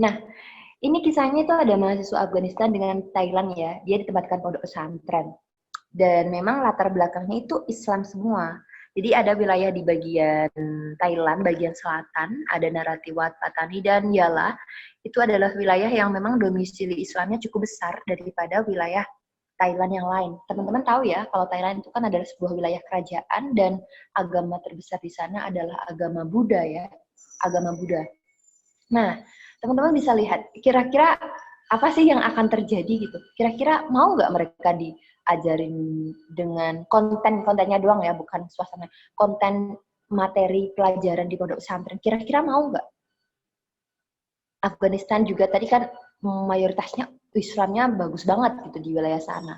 Nah, ini kisahnya itu ada mahasiswa Afghanistan dengan Thailand ya. Dia ditempatkan pondok pesantren. Dan memang latar belakangnya itu Islam semua. Jadi ada wilayah di bagian Thailand, bagian selatan, ada Narathiwat, Patani, dan Yala. Itu adalah wilayah yang memang domisili Islamnya cukup besar daripada wilayah Thailand yang lain. Teman-teman tahu ya, kalau Thailand itu kan adalah sebuah wilayah kerajaan dan agama terbesar di sana adalah agama Buddha ya, agama Buddha. Nah, teman-teman bisa lihat, kira-kira apa sih yang akan terjadi gitu? Kira-kira mau nggak mereka diajarin dengan kontennya doang ya, bukan suasana, konten materi pelajaran di pondok pesantren. Kira-kira mau nggak? Afghanistan juga tadi kan mayoritasnya Islamnya bagus banget gitu di wilayah sana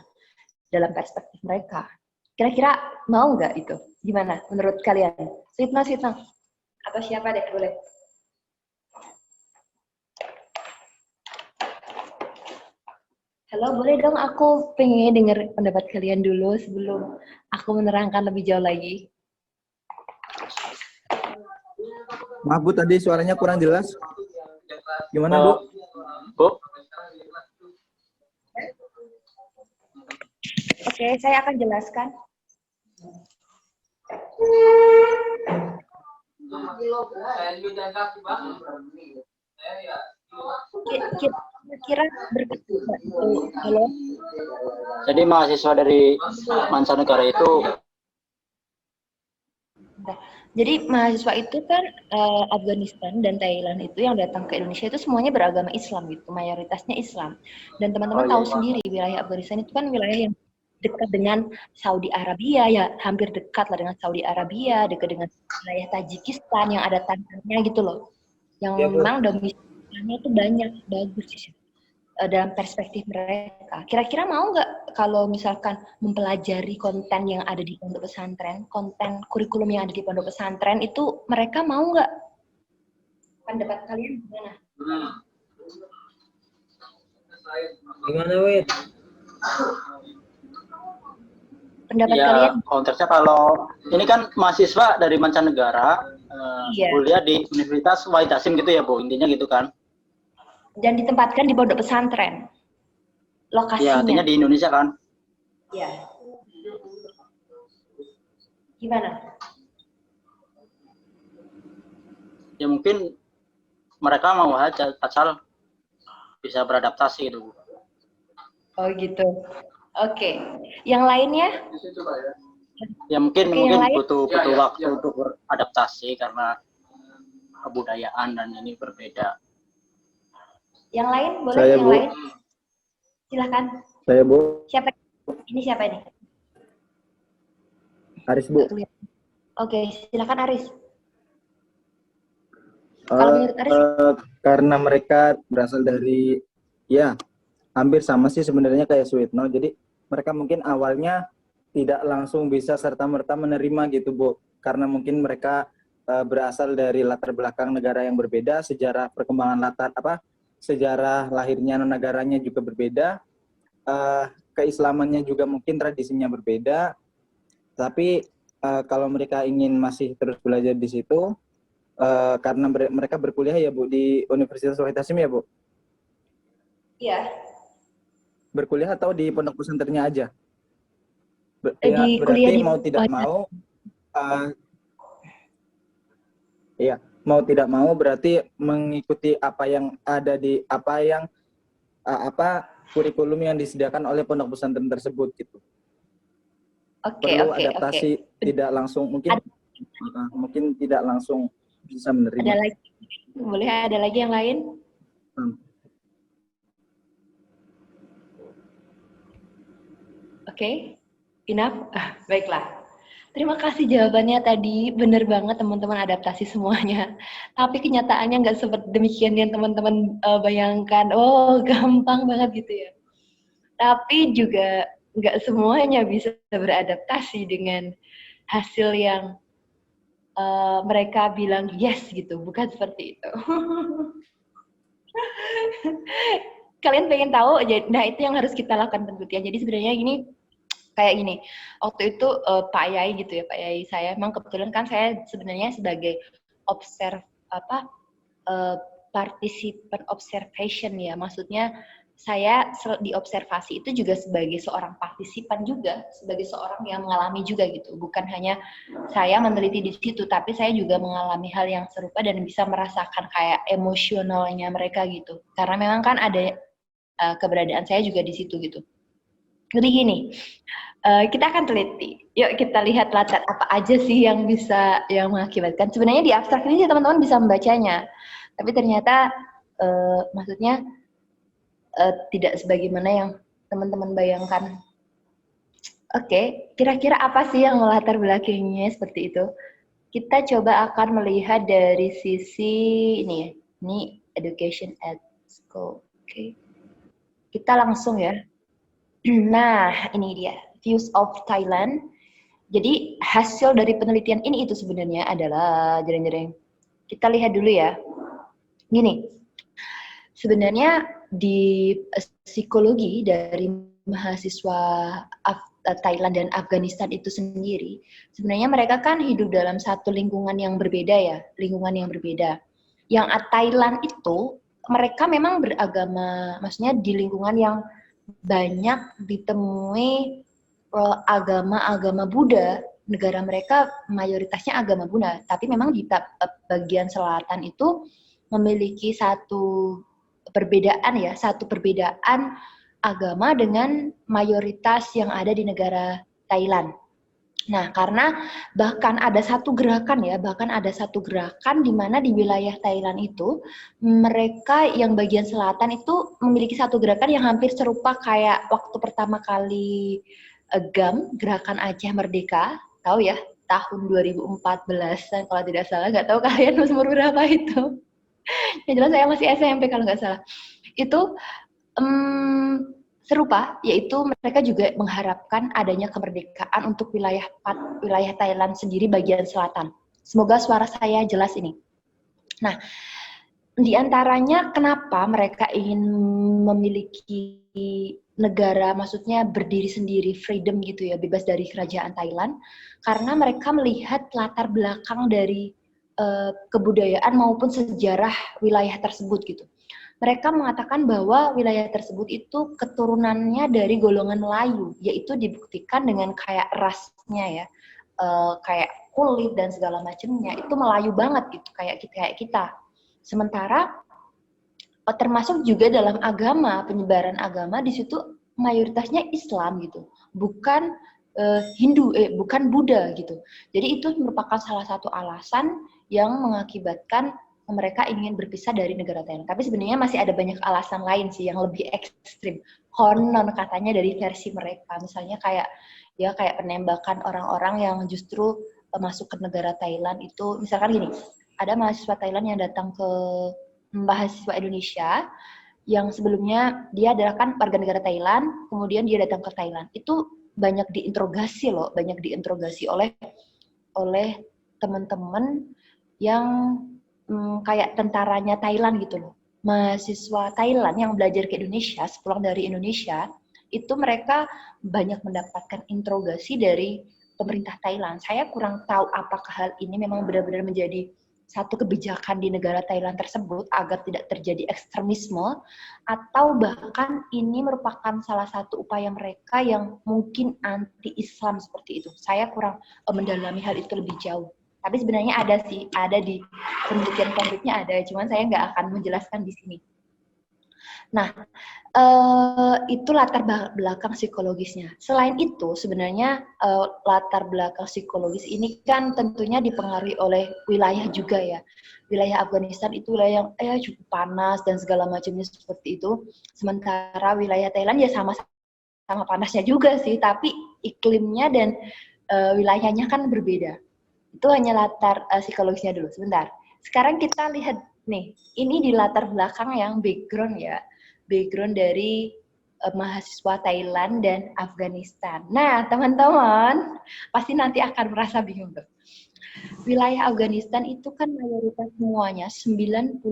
dalam perspektif mereka. Kira-kira mau nggak itu? Gimana menurut kalian? Sitna, atau siapa deh boleh? Halo, boleh dong aku pengen denger pendapat kalian dulu sebelum aku menerangkan lebih jauh lagi. Maaf Bu, tadi suaranya kurang jelas. Gimana Bu? Bu? Oke, saya akan jelaskan. Kira-kira berarti halo? Jadi mahasiswa dari mancanegara itu. Jadi mahasiswa itu kan Afghanistan dan Thailand itu yang datang ke Indonesia itu semuanya beragama Islam gitu, mayoritasnya Islam. Dan teman-teman tahu sendiri wilayah Afghanistan itu kan wilayah yang dekat dengan Saudi Arabia ya, hampir dekat lah dengan Saudi Arabia, dekat dengan wilayah Tajikistan yang ada tantannya gitu loh. Yang ya, memang domisilinya itu banyak, bagus sih dalam perspektif mereka. Kira-kira mau nggak kalau misalkan mempelajari konten yang ada di pondok pesantren, konten kurikulum yang ada di pondok pesantren itu mereka mau nggak? Pendapat kalian gimana? Gimana, Wid? Pendapat ya, kalian? Konteksnya kalau ini kan mahasiswa dari mancanegara kuliah di Universitas Wahid Hasim gitu ya Bu, intinya gitu kan? Dan ditempatkan di pondok pesantren. Lokasinya. Ya, artinya di Indonesia kan? Iya. Gimana? Ya mungkin mereka mau aja asal bisa beradaptasi gitu. Oh gitu. Oke. Yang lainnya? Ya mungkin butuh waktu untuk beradaptasi karena kebudayaan dan ini berbeda. Yang lain boleh? Saya, yang Bu. Lain? Silakan. Saya, Bu. Siapa? Ini siapa ini? Aris, Bu. Oke, silakan Aris. Kalau menurut Aris? Karena mereka berasal dari, ya, hampir sama sih sebenarnya kayak Sweetno. Jadi mereka mungkin awalnya tidak langsung bisa serta-merta menerima gitu, Bu. Karena mungkin mereka berasal dari latar belakang negara yang berbeda, sejarah perkembangan sejarah lahirnya negaranya juga berbeda, keislamannya juga mungkin tradisinya berbeda. Tapi kalau mereka ingin masih terus belajar di situ, karena mereka berkuliah ya Bu di Universitas Wahid Hasim ya Bu? Iya. Berkuliah atau di pondok pesantrennya aja? Di berarti mau tidak mau, iya, mau tidak mau berarti mengikuti apa yang ada di kurikulum yang disediakan oleh pondok pesantren tersebut gitu. Perlu adaptasi. Tidak langsung mungkin tidak langsung bisa menerima. Ada lagi? Boleh ada lagi yang lain? Oke, enough. Baiklah. Terima kasih jawabannya tadi. Bener banget teman-teman adaptasi semuanya. Tapi kenyataannya nggak seperti demikian yang teman-teman bayangkan. Oh, gampang banget gitu ya. Tapi juga nggak semuanya bisa beradaptasi dengan hasil yang mereka bilang yes gitu. Bukan seperti itu. Kalian pengen tahu? Nah, itu yang harus kita lakukan tentunya. Jadi sebenarnya gini, kayak gini, waktu itu Pak Yai gitu ya, Pak Yai saya, emang kebetulan kan saya sebenarnya sebagai participant observation ya, maksudnya saya diobservasi itu juga sebagai seorang partisipan juga, sebagai seorang yang mengalami juga gitu. Bukan hanya saya meneliti di situ, tapi saya juga mengalami hal yang serupa dan bisa merasakan kayak emosionalnya mereka gitu. Karena memang kan ada keberadaan saya juga di situ gitu. Jadi gini, kita akan teliti. Yuk kita lihat latar apa aja sih yang bisa yang mengakibatkan. Sebenarnya di abstrak ini teman-teman bisa membacanya, tapi ternyata maksudnya tidak sebagaimana yang teman-teman bayangkan. Oke, kira-kira apa sih yang melatar belakangnya seperti itu? Kita coba akan melihat dari sisi ini ya. Ini education at school. Oke. Kita langsung ya. Nah, ini dia. Views of Thailand. Jadi hasil dari penelitian ini itu sebenarnya adalah jreng-jreng. Kita lihat dulu ya. Gini. Sebenarnya di psikologi dari mahasiswa Thailand dan Afghanistan itu sendiri, sebenarnya mereka kan hidup dalam satu lingkungan yang berbeda ya, lingkungan yang berbeda. Yang Thailand itu mereka memang beragama, maksudnya di lingkungan yang banyak ditemui agama-agama Buddha. Negara mereka mayoritasnya agama Buddha, tapi memang di bagian selatan itu memiliki satu perbedaan agama dengan mayoritas yang ada di negara Thailand. Nah, karena bahkan ada satu gerakan di mana di wilayah Thailand itu mereka yang bagian selatan itu memiliki satu gerakan yang hampir serupa kayak waktu pertama kali GAM, Gerakan Aceh Merdeka, tahu ya, tahun 2014 kalau tidak salah, nggak tahu kalian umur berapa itu. Yang jelas saya masih SMP kalau nggak salah. Itu serupa, yaitu mereka juga mengharapkan adanya kemerdekaan untuk wilayah Thailand sendiri bagian selatan. Semoga suara saya jelas ini. Nah, di antaranya kenapa mereka ingin memiliki negara, maksudnya berdiri sendiri, freedom gitu ya, bebas dari kerajaan Thailand, karena mereka melihat latar belakang dari kebudayaan maupun sejarah wilayah tersebut gitu. Mereka mengatakan bahwa wilayah tersebut itu keturunannya dari golongan Melayu, yaitu dibuktikan dengan kayak rasnya ya, kayak kulit dan segala macamnya itu Melayu banget gitu, kayak kita. Sementara termasuk juga dalam agama, penyebaran agama di situ mayoritasnya Islam gitu, bukan Hindu, bukan Buddha gitu. Jadi itu merupakan salah satu alasan yang mengakibatkan mereka ingin berpisah dari negara Thailand. Tapi sebenarnya masih ada banyak alasan lain sih yang lebih ekstrim. Konon katanya dari versi mereka, misalnya kayak penembakan orang-orang yang justru masuk ke negara Thailand itu, misalkan gini, ada mahasiswa Thailand yang datang ke mahasiswa Indonesia yang sebelumnya dia adalah kan warga negara Thailand, kemudian dia datang ke Thailand. Itu banyak diinterogasi oleh teman-teman yang kayak tentaranya Thailand gitu loh. Mahasiswa Thailand yang belajar ke Indonesia, sepulang dari Indonesia, itu mereka banyak mendapatkan interogasi dari pemerintah Thailand. Saya kurang tahu apakah hal ini memang benar-benar menjadi satu kebijakan di negara Thailand tersebut agar tidak terjadi ekstremisme, atau bahkan ini merupakan salah satu upaya mereka yang mungkin anti-Islam seperti itu. Saya kurang mendalami hal itu lebih jauh. Tapi sebenarnya ada di penelitian konkretnya ada, cuman saya nggak akan menjelaskan di sini. Nah, itu latar belakang psikologisnya. Selain itu, sebenarnya latar belakang psikologis ini kan tentunya dipengaruhi oleh wilayah juga ya. Wilayah Afghanistan itu wilayah yang cukup panas dan segala macamnya seperti itu. Sementara wilayah Thailand ya sama panasnya juga sih, tapi iklimnya dan wilayahnya kan berbeda. Itu hanya latar psikologisnya dulu, sebentar. Sekarang kita lihat nih, ini di latar belakang yang background ya. Background dari mahasiswa Thailand dan Afghanistan. Nah, teman-teman, pasti nanti akan merasa bingung tuh. Wilayah Afghanistan itu kan mayoritas semuanya, 99%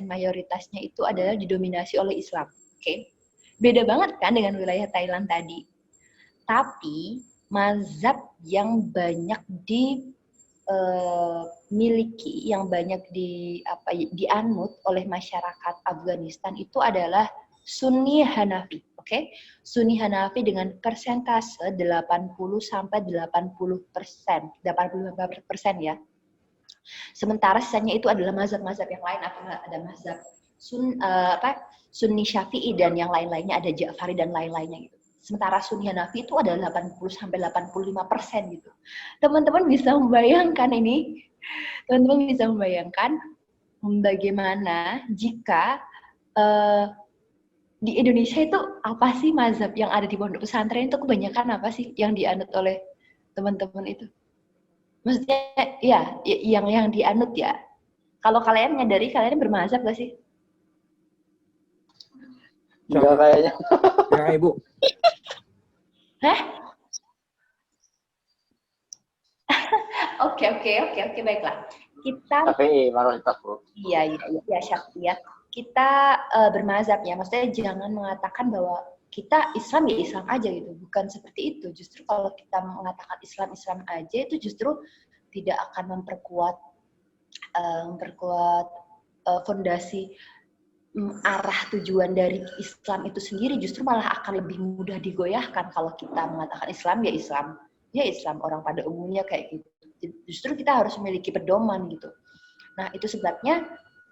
mayoritasnya itu adalah didominasi oleh Islam. Oke? Beda banget kan dengan wilayah Thailand tadi. Tapi mazhab yang banyak miliki, yang banyak dianut oleh masyarakat Afghanistan itu adalah Sunni Hanafi, oke? Sunni Hanafi dengan persentase 80 sampai 80%, 85% ya. Sementara sisanya itu adalah mazhab-mazhab yang lain, ada mazhab Sunni Syafi'i dan yang lain-lainnya, ada Ja'fari dan lain-lainnya gitu. Sementara Sunni Hanafi itu adalah 80 sampai 85% gitu. Teman-teman bisa membayangkan ini? Teman-teman bisa membayangkan bagaimana jika di Indonesia itu apa sih mazhab yang ada di pondok pesantren itu kebanyakan apa sih yang dianut oleh teman-teman itu? Maksudnya ya yang dianut ya. Kalau kalian menyadari kalian bermazhab gak sih? Enggak kayaknya. Ya, Ibu. Hah? Oke, baiklah. Kita Tapi mayoritas, Bro. Iya, Syafii ya. Kita bermazhab ya, maksudnya jangan mengatakan bahwa kita Islam ya Islam aja gitu, bukan seperti itu. Justru kalau kita mengatakan Islam aja itu justru tidak akan memperkuat fondasi arah tujuan dari Islam itu sendiri, justru malah akan lebih mudah digoyahkan kalau kita mengatakan Islam ya Islam orang pada umumnya kayak gitu. Justru kita harus memiliki pedoman gitu. Nah itu sebabnya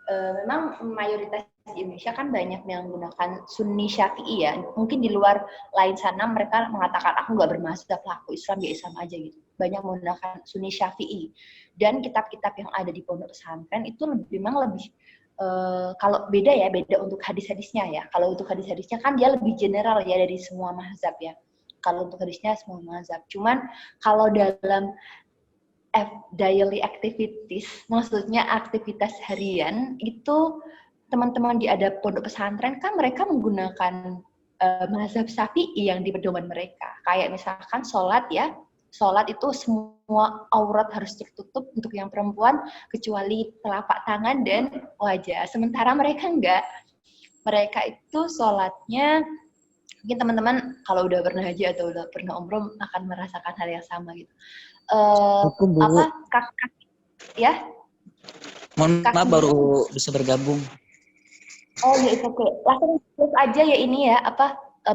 memang mayoritas di Indonesia kan banyak yang menggunakan Sunni Syafi'i ya. Mungkin di luar lain sana mereka mengatakan aku nggak bermazhab lah, aku Islam ya Islam aja gitu. Banyak menggunakan Sunni Syafi'i. Dan kitab-kitab yang ada di pondok pesantren itu memang lebih kalau beda untuk hadis-hadisnya ya. Kalau untuk hadis-hadisnya kan dia lebih general ya dari semua mazhab ya. Kalau untuk hadisnya semua mazhab. Cuman kalau dalam daily activities, maksudnya aktivitas harian itu teman-teman di ada pondok pesantren kan mereka menggunakan mazhab Syafi'i yang di pedoman mereka. Kayak misalkan sholat ya. Sholat itu semua aurat harus tertutup untuk yang perempuan kecuali telapak tangan dan wajah. Sementara mereka enggak. Mereka itu sholatnya, mungkin teman-teman kalau udah pernah haji atau udah pernah umroh akan merasakan hal yang sama gitu. Kaki ya? Mohon maaf baru bisa bergabung. Oh ya itu oke. Langsung terus aja ya ini ya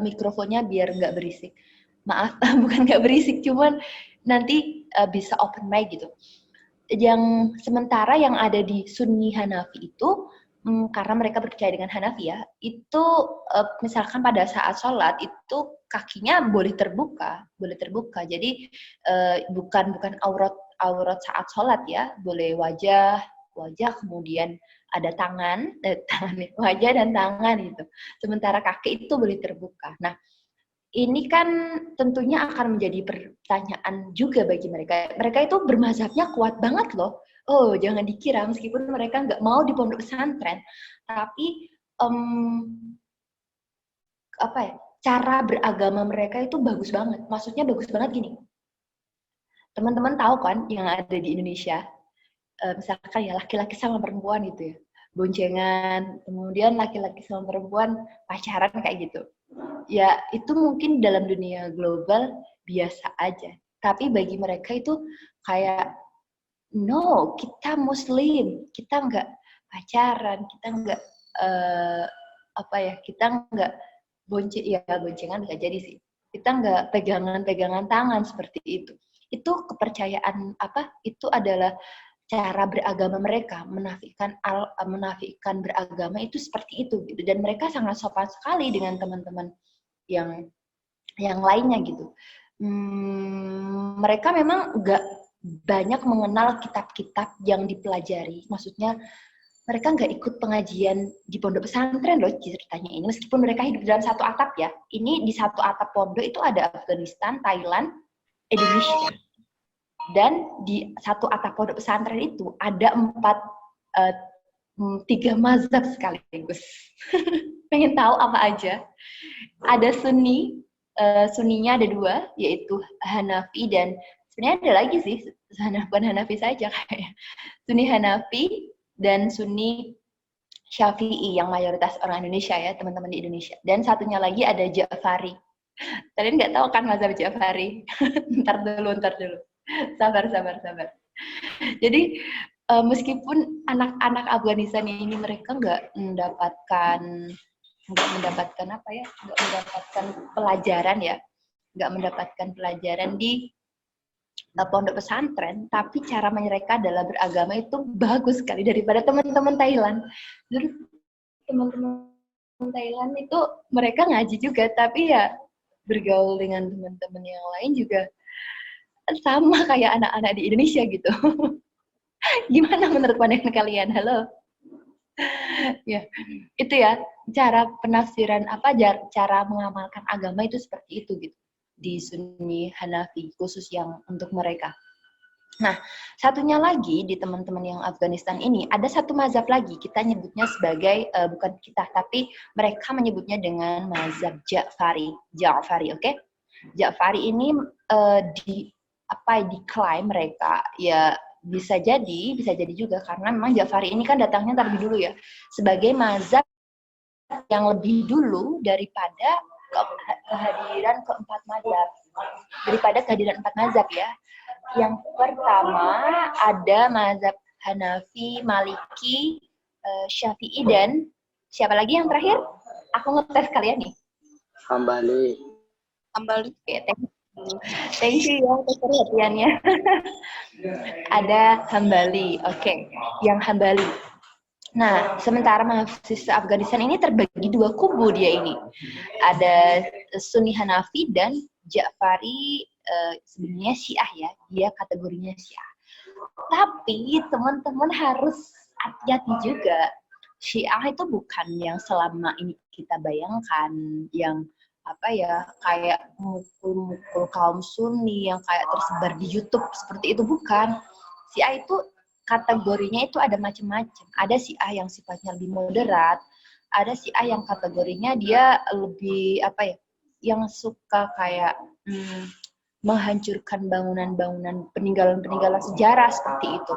mikrofonnya biar nggak berisik. Maaf, bukan nggak berisik, cuman nanti bisa open mic gitu. Yang sementara yang ada di Sunni Hanafi itu, karena mereka percaya dengan Hanafi ya, itu misalkan pada saat sholat itu kakinya boleh terbuka. Jadi bukan aurat saat sholat ya, boleh wajah kemudian ada tangan, wajah dan tangan gitu. Sementara kaki itu boleh terbuka. Nah, ini kan tentunya akan menjadi pertanyaan juga bagi mereka. Mereka itu bermazhabnya kuat banget loh. Oh, jangan dikira meskipun mereka nggak mau di pondok pesantren, tapi cara beragama mereka itu bagus banget. Maksudnya bagus banget gini. Teman-teman tahu kan yang ada di Indonesia, misalkan ya laki-laki sama perempuan gitu ya, boncengan, kemudian laki-laki sama perempuan pacaran kayak gitu. Ya itu mungkin dalam dunia global biasa aja. Tapi bagi mereka itu kayak, no, kita Muslim, kita nggak pacaran, kita nggak kita nggak boncengan nggak jadi sih. Kita nggak pegangan tangan seperti itu. Itu kepercayaan itu adalah cara beragama mereka, menafikan beragama itu seperti itu gitu. Dan mereka sangat sopan sekali dengan teman-teman yang lainnya gitu. Mereka memang nggak banyak mengenal kitab-kitab yang dipelajari. Maksudnya mereka nggak ikut pengajian di pondok pesantren loh ceritanya ini. Meskipun mereka hidup dalam satu atap ya. Ini di satu atap pondok itu ada Afghanistan, Thailand, Indonesia. Dan di satu atap pondok pesantren itu ada 3 mazhab sekaligus. Pengen tahu apa aja? Ada Sunninya ada 2, yaitu Hanafi dan sebenarnya ada lagi sih, bukan Hanafi saja kayak Sunni Hanafi dan Sunni Syafi'i yang mayoritas orang Indonesia ya, teman-teman di Indonesia. Dan satunya lagi ada Ja'fari. Kalian nggak tahu kan mazhab Ja'fari? Ntar dulu. Sabar. Jadi meskipun anak-anak Afghanistan ini mereka nggak mendapatkan apa ya, nggak mendapatkan pelajaran ya, nggak mendapatkan pelajaran di pondok pesantren, tapi cara mereka dalam beragama itu bagus sekali daripada teman-teman Thailand. Jadi teman-teman Thailand itu mereka ngaji juga, tapi ya bergaul dengan teman-teman yang lain juga sama kayak anak-anak di Indonesia gitu. Gimana menurut pandangan kalian? Halo. Ya, itu ya cara penafsiran cara mengamalkan agama itu seperti itu gitu di Sunni Hanafi khusus yang untuk mereka. Nah, satunya lagi di teman-teman yang Afghanistan ini ada satu mazhab lagi, kita nyebutnya sebagai bukan kita tapi mereka menyebutnya dengan mazhab Ja'fari, oke? Ja'fari ini diklaim mereka ya bisa jadi juga karena memang Ja'fari ini kan datangnya terlebih dulu ya sebagai mazhab yang lebih dulu daripada kehadiran keempat mazhab ya. Yang pertama ada mazhab Hanafi, Maliki, Syafi'i dan siapa lagi yang terakhir? Aku ngetes kalian nih. Hambali. Oke, thank you ya atas perhatiannya. Ada Hambali, oke, yang Hambali. Nah, sementara mahasiswa Afghanistan ini terbagi dua kubu dia ini. Ada Sunni Hanafi dan Ja'fari, sebenarnya Syiah ya, dia kategorinya Syiah. Tapi teman-teman harus hati-hati juga. Syiah itu bukan yang selama ini kita bayangkan, yang kayak mukul-mukul kaum Sunni yang kayak tersebar di YouTube seperti itu, bukan. Syiah itu kategorinya itu ada macam-macam. Ada Syiah yang sifatnya lebih moderat, ada Syiah yang kategorinya dia lebih yang suka kayak menghancurkan bangunan-bangunan peninggalan-peninggalan sejarah seperti itu.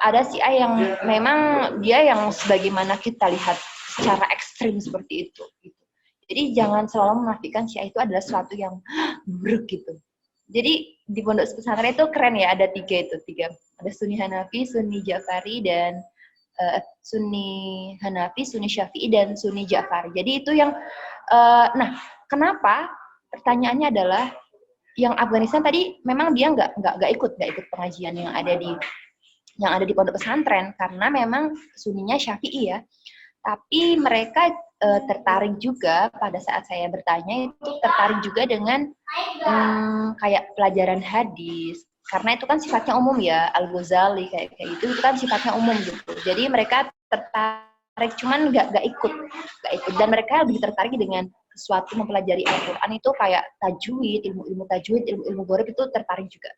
Ada Syiah yang memang dia yang sebagaimana kita lihat secara ekstrim seperti itu. Jadi jangan selalu menafikan Syiah itu adalah sesuatu yang buruk gitu. Jadi di pondok pesantren itu keren ya, ada tiga. Ada Sunni Hanafi, Sunni Ja'fari, dan Sunni Hanafi, Sunni Syafi'i, dan Sunni Ja'fari. Jadi itu yang, nah kenapa? Pertanyaannya adalah yang Afghanistan tadi memang dia nggak ikut pengajian yang ada di pondok pesantren karena memang Sunninya Syafi'i ya. Tapi mereka tertarik juga pada saat saya bertanya itu tertarik juga dengan kayak pelajaran hadis karena itu kan sifatnya umum ya, Al-Ghazali kayak itu kan sifatnya umum gitu. Jadi mereka tertarik cuman nggak ikut dan mereka lebih tertarik dengan sesuatu mempelajari Al-Quran itu kayak tajwid, ilmu tajwid, ilmu gharib itu tertarik juga.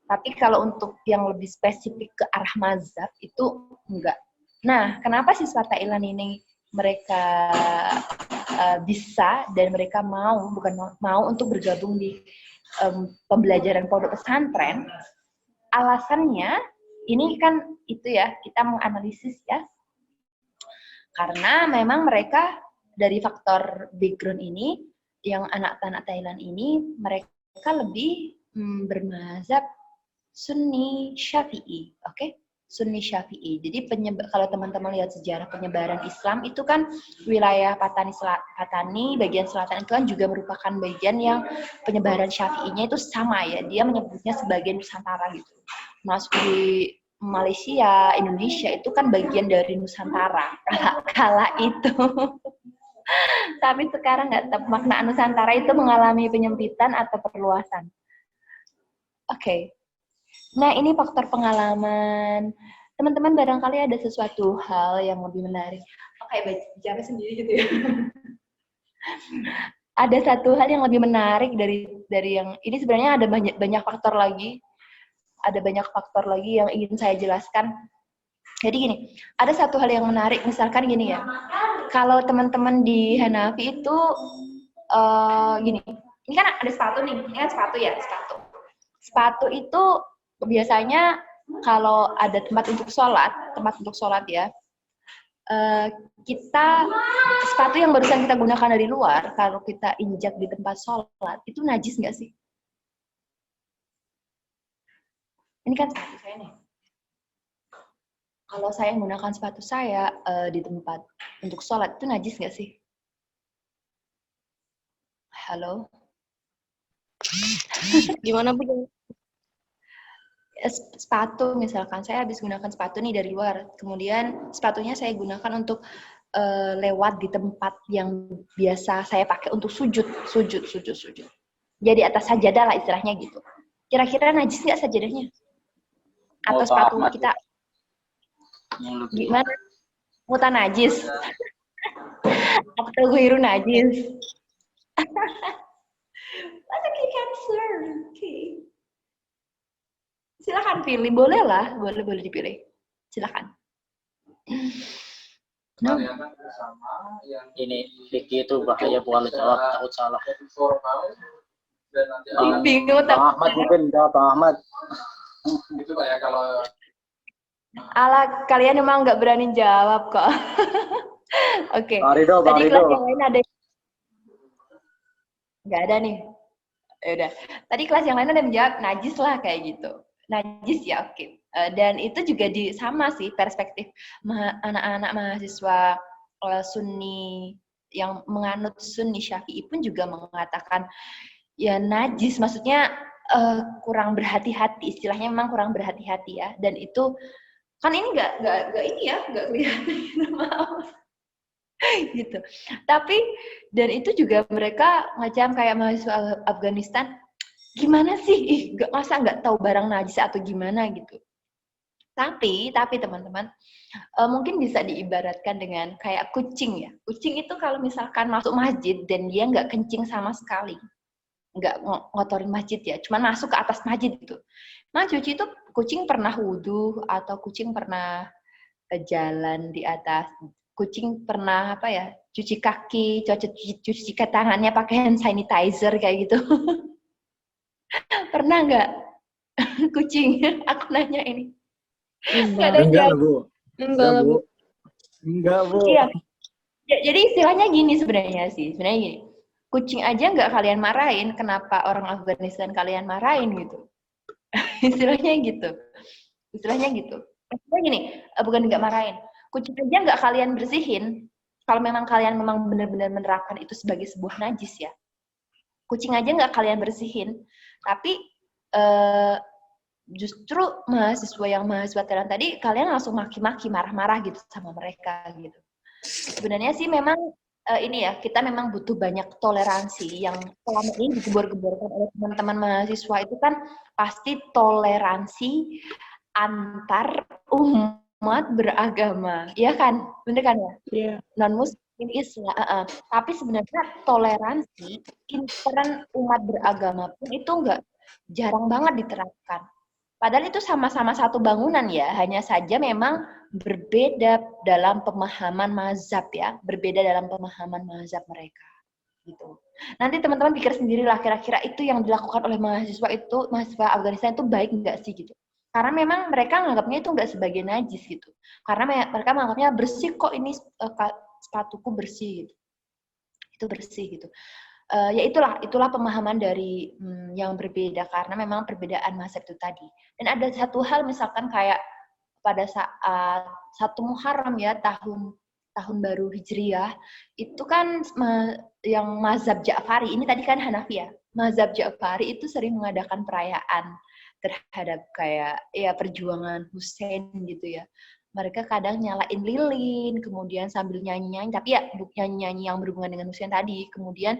Tapi kalau untuk yang lebih spesifik ke arah mazhab itu enggak. Nah, kenapa siswa Thailand ini mereka bisa dan mereka mau untuk bergabung di pembelajaran pondok pesantren? Alasannya ini kan itu ya, kita menganalisis ya. Karena memang mereka dari faktor background ini, yang anak-anak Thailand ini mereka lebih bermazhab Sunni Syafi'i, oke? Sunni Syafi'i. Jadi kalau teman-teman lihat sejarah penyebaran Islam itu kan wilayah Patani bagian selatan itu kan juga merupakan bagian yang penyebaran Syafi'inya itu sama ya. Dia menyebutnya sebagai Nusantara gitu. Masuk di Malaysia, Indonesia itu kan bagian dari Nusantara kala itu. Tapi sekarang nggak tahu makna Nusantara itu mengalami penyempitan atau perluasan. Oke. Nah, ini faktor pengalaman. Teman-teman barangkali ada sesuatu hal yang lebih menarik. Oke, bicara sendiri gitu ya. Ada satu hal yang lebih menarik dari yang ini sebenarnya ada banyak faktor lagi. Ada banyak faktor lagi yang ingin saya jelaskan. Jadi gini, ada satu hal yang menarik, misalkan gini ya. Kalau teman-teman di Hanafi itu gini. Ini kan ada sepatu nih. Ini kan sepatu ya, sepatu. Sepatu itu biasanya kalau ada tempat untuk sholat ya, sepatu yang barusan kita gunakan dari luar, kalau kita injak di tempat sholat, itu najis nggak sih? Ini kan sepatu saya nih. Kalau saya menggunakan sepatu saya di tempat untuk sholat, itu najis nggak sih? Halo? Gimana Bu? Sepatu misalkan, saya habis gunakan sepatu nih dari luar, kemudian sepatunya saya gunakan untuk lewat di tempat yang biasa saya pakai untuk sujud. Jadi atas sajadah lah istilahnya gitu. Kira-kira najis nggak sajadahnya? Atau sepatu kita gimana? Muta najis? Atau guiru najis? That's okay, cancer. Okay. Silakan pilih, boleh lah, boleh dipilih. Silakan. No. Ini Vicky itu bahaya buat jawab, takut salah. Bingung Bang Ahmad mungkin jawab, Bang Ahmad. Gitu kayak kalau ala kalian emang nggak berani jawab kok. Oke. Bang Rido. Tadi kelas yang lain ada nggak ada nih. Yaudah. Tadi kelas yang lain ada yang menjawab najis lah kayak gitu. Najis ya oke. Dan itu juga sama sih perspektif anak-anak mahasiswa Sunni yang menganut Sunni Syafi'i pun juga mengatakan ya najis, maksudnya kurang berhati-hati, istilahnya memang kurang berhati-hati ya. Dan itu kan ini nggak kelihatan maaf gitu. Tapi dan itu juga mereka macam kayak mahasiswa Afghanistan, gimana sih? Masa nggak tahu barang najis atau gimana gitu. Tapi teman-teman, mungkin bisa diibaratkan dengan kayak kucing ya. Kucing itu kalau misalkan masuk masjid dan dia nggak kencing sama sekali, nggak ngotorin masjid ya, cuman masuk ke atas masjid gitu. Nah, cuci itu kucing pernah wudhu atau kucing pernah jalan di atas, kucing pernah cuci kaki, cuci tangannya pakai hand sanitizer kayak gitu. Pernah nggak kucing? Aku nanya ini. Enggak, Bu. Iya. Jadi istilahnya gini sebenarnya gini. Kucing aja nggak kalian marahin, kenapa orang Afghanistan kalian marahin gitu? Istilahnya gitu. Maksudnya gini, bukan nggak marahin. Kucing aja nggak kalian bersihin, kalau memang kalian memang benar-benar menerapkan itu sebagai sebuah najis ya. Kucing aja nggak kalian bersihin, tapi justru mahasiswa Thailand tadi kalian langsung maki-maki, marah-marah gitu sama mereka gitu. Sebenarnya sih memang ini ya, kita memang butuh banyak toleransi yang selama ini digebor-geborkan oleh teman-teman mahasiswa itu kan pasti toleransi antar umat beragama, ya kan? Bener kan ya? Iya. Non-Muslim Islam. Tapi sebenarnya toleransi intern umat beragama pun itu jarang banget diterapkan. Padahal itu sama-sama satu bangunan ya, hanya saja memang berbeda dalam pemahaman mazhab ya, berbeda dalam pemahaman mazhab mereka. Gitu. Nanti teman-teman pikir sendirilah kira-kira itu yang dilakukan oleh mahasiswa Afghanistan itu baik nggak sih gitu. Karena memang mereka menganggapnya itu nggak sebagai najis gitu. Karena mereka menganggapnya bersih kok, ini sepatuku bersih gitu. Itu bersih gitu. Ya itulah pemahaman dari yang berbeda karena memang perbedaan mazhab itu tadi. Dan ada satu hal misalkan kayak pada saat 1 Muharram ya, tahun baru Hijriyah, itu kan yang mazhab Ja'fari, ini tadi kan Hanafi ya. Mazhab Ja'fari itu sering mengadakan perayaan terhadap kayak ya perjuangan Husain gitu ya. Mereka kadang nyalain lilin, kemudian sambil nyanyi-nyanyi, tapi ya nyanyi-nyanyi yang berhubungan dengan Husain tadi. Kemudian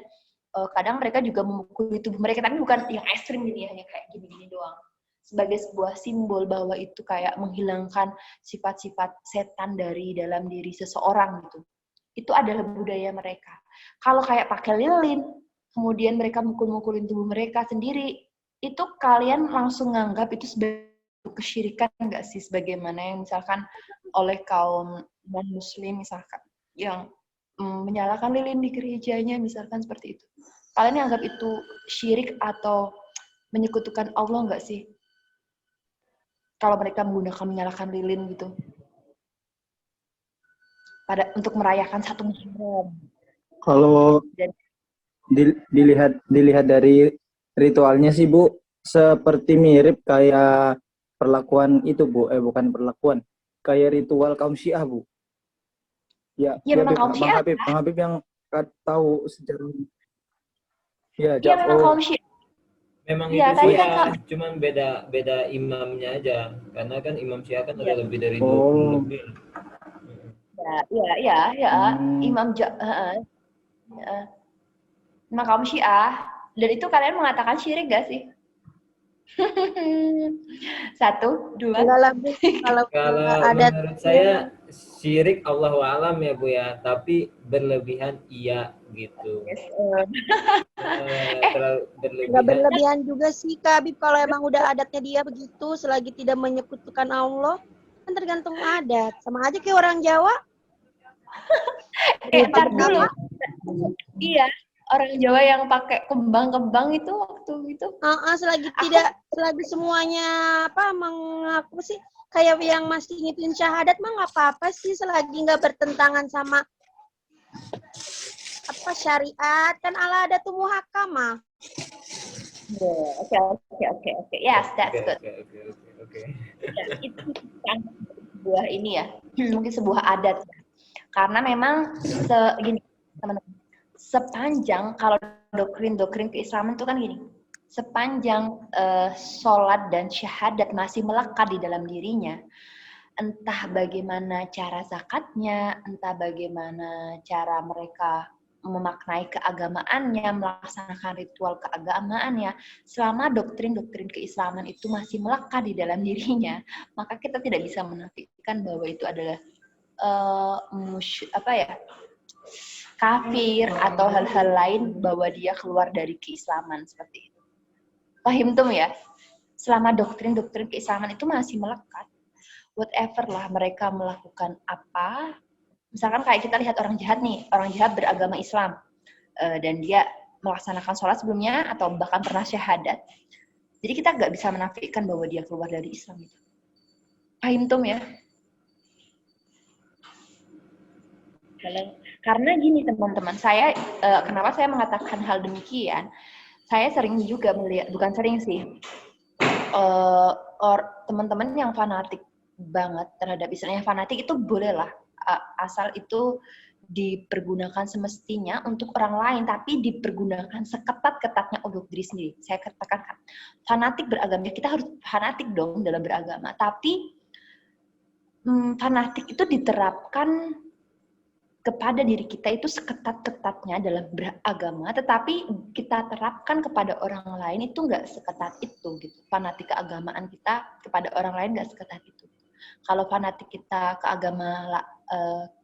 kadang mereka juga memukuli tubuh mereka, tapi bukan yang ekstrim gitu ya, hanya kayak gini-gini doang. Sebagai sebuah simbol bahwa itu kayak menghilangkan sifat-sifat setan dari dalam diri seseorang gitu. Itu adalah budaya mereka. Kalau kayak pakai lilin, kemudian mereka mukul-mukulin tubuh mereka sendiri, itu kalian langsung nganggap itu sebagai kesyirikan nggak sih? Sebagaimana yang misalkan oleh kaum non-muslim misalkan, yang menyalakan lilin di gerejanya misalkan seperti itu. Kalian anggap itu syirik atau menyekutukan Allah nggak sih? Kalau mereka menyalakan lilin gitu. Untuk merayakan 1 Muharram. Kalau dilihat dari ritualnya sih Bu, seperti mirip kayak perlakuan itu Bu, bukan perlakuan, kayak ritual kaum Syiah Bu. Ya, Ya memang kaum Bang Syiah. Bang Habib yang tahu sejarah. Ya, Iya memang kaum Syiah. Memang Iya, itu tadi sih kan ya, cuman beda imamnya aja. Karena kan imam Syiah kan iya. ada lebih dari 20 Oh. lebih. Ya, Imam memang kaum Syiah. Dan itu kalian mengatakan syirik gak sih? 1, 2. Enggak lah Bu, kalau Kalau adat menurut saya syirik Allahu alam ya Bu ya, tapi berlebihan iya gitu. Terlalu nggak berlebihan. berlebihan juga sih Kak Habib, kalau emang udah adatnya dia begitu, selagi tidak menyekutukan Allah, kan tergantung adat. Sama aja kayak orang Jawa. Ntar dulu. Iya, orang Jawa yang pakai kembang-kembang itu waktu itu. Selagi semuanya mengaku sih, kayak yang masih ngituin syahadat mah nggak apa-apa sih, selagi nggak bertentangan sama syariat, kan ala ada tuh muhakamah. Oke. Yes, that's good. Oke. Ya, itu kan sebuah ini ya, mungkin sebuah adat. Karena memang gini, teman-teman, sepanjang kalau doktrin keislaman itu kan gini, sepanjang sholat dan syahadat masih melekat di dalam dirinya, entah bagaimana cara zakatnya, entah bagaimana cara mereka memaknai keagamaannya, melaksanakan ritual keagamaannya, selama doktrin-doktrin keislaman itu masih melekat di dalam dirinya, maka kita tidak bisa menafikan bahwa itu adalah kafir atau hal-hal lain, bahwa dia keluar dari keislaman seperti itu. Paham tuh ya? Selama doktrin-doktrin keislaman itu masih melekat, whatever lah mereka melakukan apa, misalkan kayak kita lihat orang jahat nih, orang jahat beragama Islam, dan dia melaksanakan sholat sebelumnya atau bahkan pernah syahadat, jadi kita nggak bisa menafikan bahwa dia keluar dari Islam gitu. Paham tuh ya? Karena gini teman-teman, saya kenapa saya mengatakan hal demikian, saya sering juga melihat, bukan sering sih, teman-teman yang fanatik banget terhadap Islam, yang fanatik itu bolehlah, asal itu dipergunakan semestinya untuk orang lain, tapi dipergunakan seketat-ketatnya untuk diri sendiri. Saya katakan fanatik beragama, kita harus fanatik dong dalam beragama, tapi fanatik itu diterapkan kepada diri kita itu seketat-ketatnya dalam beragama, tetapi kita terapkan kepada orang lain itu nggak seketat itu gitu. Fanatik keagamaan kita kepada orang lain nggak seketat itu. Kalau fanatik kita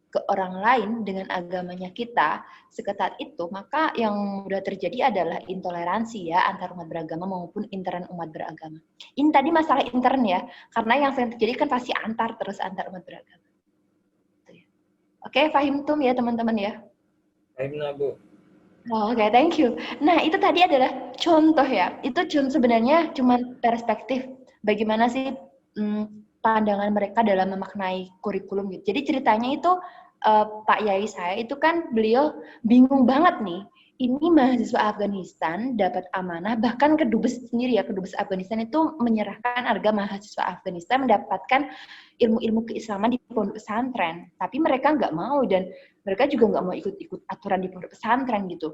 ke orang lain dengan agamanya kita seketat itu, maka yang mudah terjadi adalah intoleransi ya antar umat beragama maupun intern umat beragama. Ini tadi masalah intern ya, karena yang sering terjadi kan pasti antar umat beragama. Oke, paham tuh ya teman-teman ya? Paham lah Bu. Oke, thank you. Nah, itu tadi adalah contoh ya. Itu sebenarnya cuma perspektif bagaimana sih pandangan mereka dalam memaknai kurikulum gitu. Jadi ceritanya itu Pak Yai saya itu kan beliau bingung banget nih. Ini mahasiswa Afghanistan dapat amanah, bahkan kedubes sendiri ya, kedubes Afghanistan itu menyerahkan harga mahasiswa Afghanistan mendapatkan ilmu-ilmu keislaman di pondok pesantren. Tapi mereka nggak mau, dan mereka juga nggak mau ikut-ikut aturan di pondok pesantren gitu.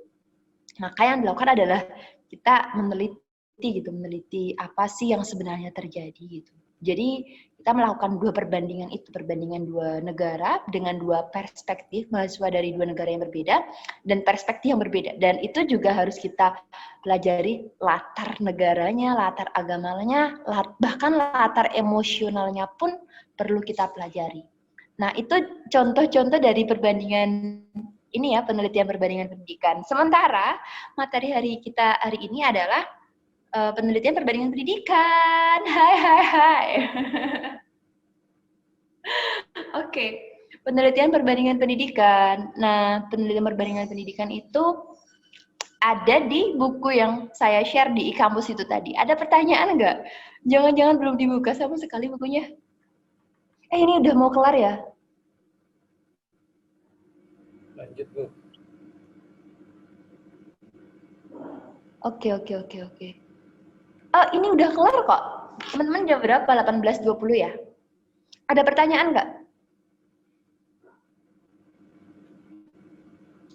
Maka yang dilakukan adalah kita meneliti apa sih yang sebenarnya terjadi gitu. Jadi kita melakukan perbandingan dua negara dengan dua perspektif, mahasiswa dari dua negara yang berbeda dan perspektif yang berbeda. Dan itu juga harus kita pelajari latar negaranya, latar agamanya, bahkan latar emosionalnya pun perlu kita pelajari. Nah, itu contoh-contoh dari perbandingan ini ya, penelitian perbandingan pendidikan. Sementara materi hari kita hari ini adalah penelitian perbandingan pendidikan. Hai. Oke, penelitian perbandingan pendidikan. Nah, penelitian perbandingan pendidikan itu ada di buku yang saya share di e-kampus itu tadi. Ada pertanyaan nggak? Jangan-jangan belum dibuka sama sekali bukunya. Ini udah mau kelar ya? Lanjut Bu. Oke. Ini udah kelar kok. Teman-teman jam berapa? 18.20 ya? Ada pertanyaan nggak?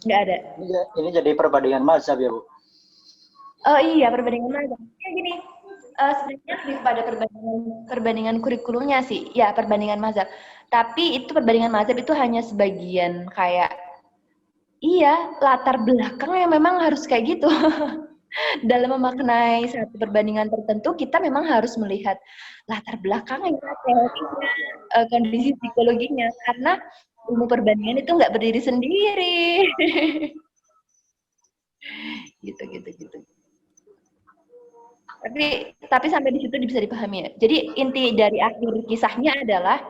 Nggak ada. Ini jadi perbandingan mazhab ya, Bu? Oh iya, perbandingan mazhab. Ya gini, sebenarnya lebih pada perbandingan kurikulumnya sih. Ya, perbandingan mazhab. Tapi itu perbandingan mazhab itu hanya sebagian kayak, iya, latar belakang yang memang harus kayak gitu. Dalam memaknai satu perbandingan tertentu, kita memang harus melihat latar belakangnya, teorinya, kondisi psikologinya. Karena ilmu perbandingan itu nggak berdiri sendiri. gitu. Tapi sampai di situ bisa dipahami ya. Jadi inti dari akhir kisahnya adalah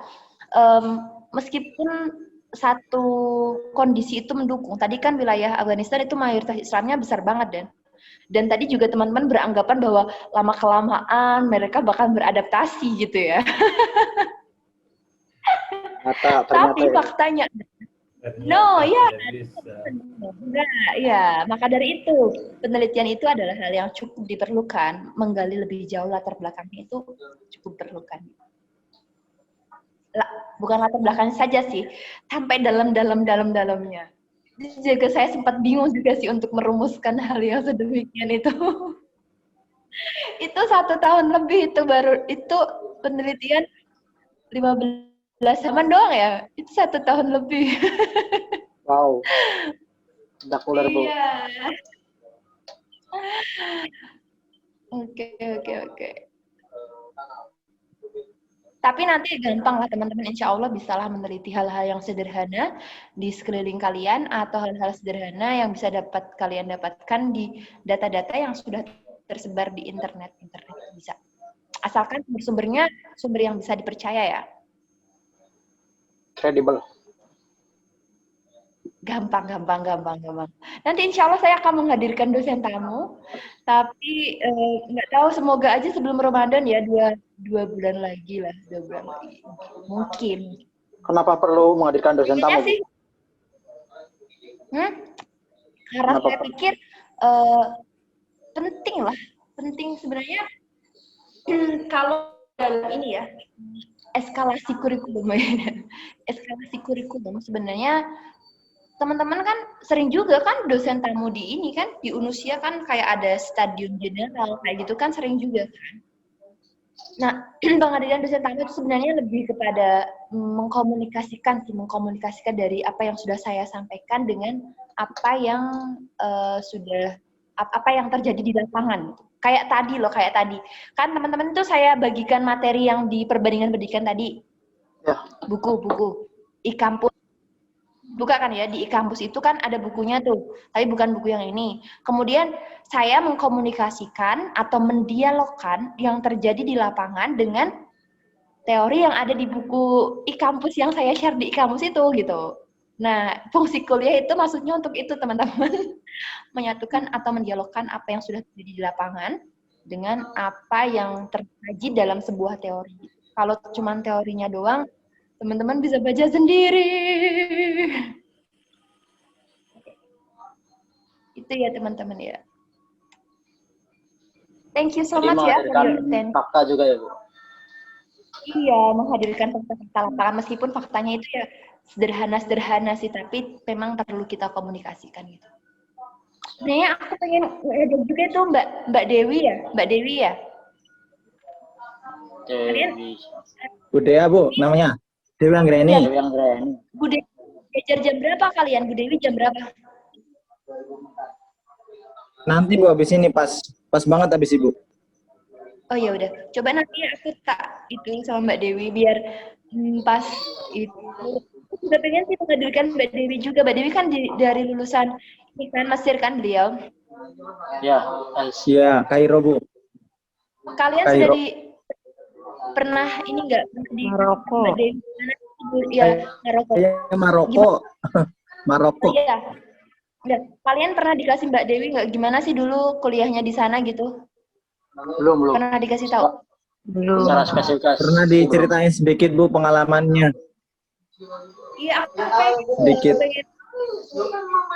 meskipun satu kondisi itu mendukung. Tadi kan wilayah Afghanistan itu mayoritas Islamnya besar banget dan tadi juga teman-teman beranggapan bahwa lama-kelamaan mereka bakal beradaptasi gitu ya. Tapi faktanya enggak, ya. Maka dari itu, penelitian itu adalah hal yang cukup diperlukan. Menggali lebih jauh latar belakangnya itu cukup diperlukan. Bukan latar belakang saja sih, sampai dalamnya. Juga saya sempat bingung juga sih untuk merumuskan hal yang sedemikian itu. Itu 1 tahun lebih itu penelitian 15 halaman doang ya. Itu 1 tahun lebih. Wow. Spektakuler, Bu. Iya. Oke. Tapi nanti gampang lah teman-teman, insya Allah bisalah meneliti hal-hal yang sederhana di sekeliling kalian atau hal-hal sederhana yang bisa kalian dapatkan di data-data yang sudah tersebar di internet bisa. Asalkan sumber-sumbernya sumber yang bisa dipercaya ya. Kredibel. Gampang. Nanti insya Allah saya akan menghadirkan dosen tamu, tapi nggak tahu, semoga aja sebelum Ramadan ya, 2 bulan lagi lah, 2 bulan lagi mungkin. Kenapa perlu menghadirkan dosen tamu? Sih, karena saya pikir penting sebenarnya kalau dalam ini ya, eskalasi kurikulum sebenarnya. Teman-teman kan sering juga kan dosen tamu di ini kan, di Unusia kan kayak ada stadion general, kayak gitu kan sering juga kan. Nah, penghadiran dosen tamu itu sebenarnya lebih kepada mengkomunikasikan dari apa yang sudah saya sampaikan dengan apa yang apa yang terjadi di lapangan. Kayak tadi. Kan teman-teman itu saya bagikan materi yang di perbandingan pendidikan tadi. Ya. Buku e-kampus. Buka kan ya, di e-kampus itu kan ada bukunya tuh, tapi bukan buku yang ini. Kemudian saya mengkomunikasikan atau mendialogkan yang terjadi di lapangan dengan teori yang ada di buku e-kampus yang saya share di e-kampus itu gitu. Nah, fungsi kuliah itu maksudnya untuk itu teman-teman. Menyatukan atau mendialogkan apa yang sudah terjadi di lapangan dengan apa yang tersaji dalam sebuah teori. Kalau cuma teorinya doang, teman-teman bisa baca sendiri. Itu ya teman-teman ya. Thank you so much ya for your attention. Fakta juga ya, Bu. Iya, menghadirkan fakta-fakta lapangan meskipun faktanya itu ya sederhana sih, tapi memang perlu kita komunikasikan gitu. Sebenarnya aku pengen ada juga tuh Mbak Dewi ya. Dewi. Budaya, Bu, namanya. Dewi Anggreni. Bu Dewi, belajar jam berapa kalian? Bu Dewi jam berapa? Nanti Bu, habis ini pas banget habis Ibu. Oh ya udah, coba nanti aku tak itu sama Mbak Dewi biar pas itu. Udah pengen sih menghadirkan Mbak Dewi juga. Mbak Dewi kan dari lulusan ini kan Mesir kan beliau? Ya, Kairo Bu. Kalian Kairo. sudah pernah ini enggak di Maroko? Mbak Dewi? Ya, Maroko. Maroko. Maroko. Iya. Kalian pernah dikasih Mbak Dewi nggak gimana sih dulu kuliahnya di sana gitu? Belum. Pernah dikasih tahu? Belum. Secara spesifikasi. Pernah diceritain sedikit Bu pengalamannya. Iya, aku Sedikit.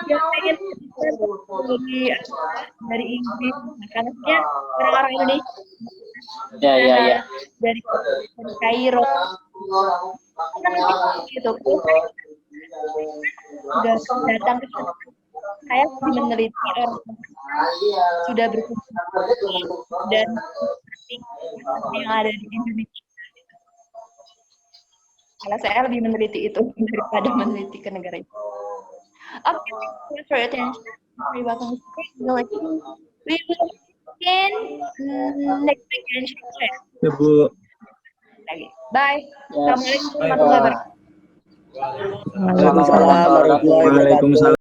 dia pengen dari Inggris, karena dia orang-orang Indonesia. Ya. Dari Kairo. Gitu. Sudah datang ke sana. Saya meneliti orang sudah berkumpul dan yang ada di Indonesia. Kalau saya lebih meneliti itu daripada meneliti ke negara itu. Okay, thanks for your attention. You're welcome. We will begin next week and share. Ya, Bu. Lagi. Bye. Yes. Assalamualaikum warahmatullahi wabarakatuh. Waalaikumsalam. Waalaikumsalam.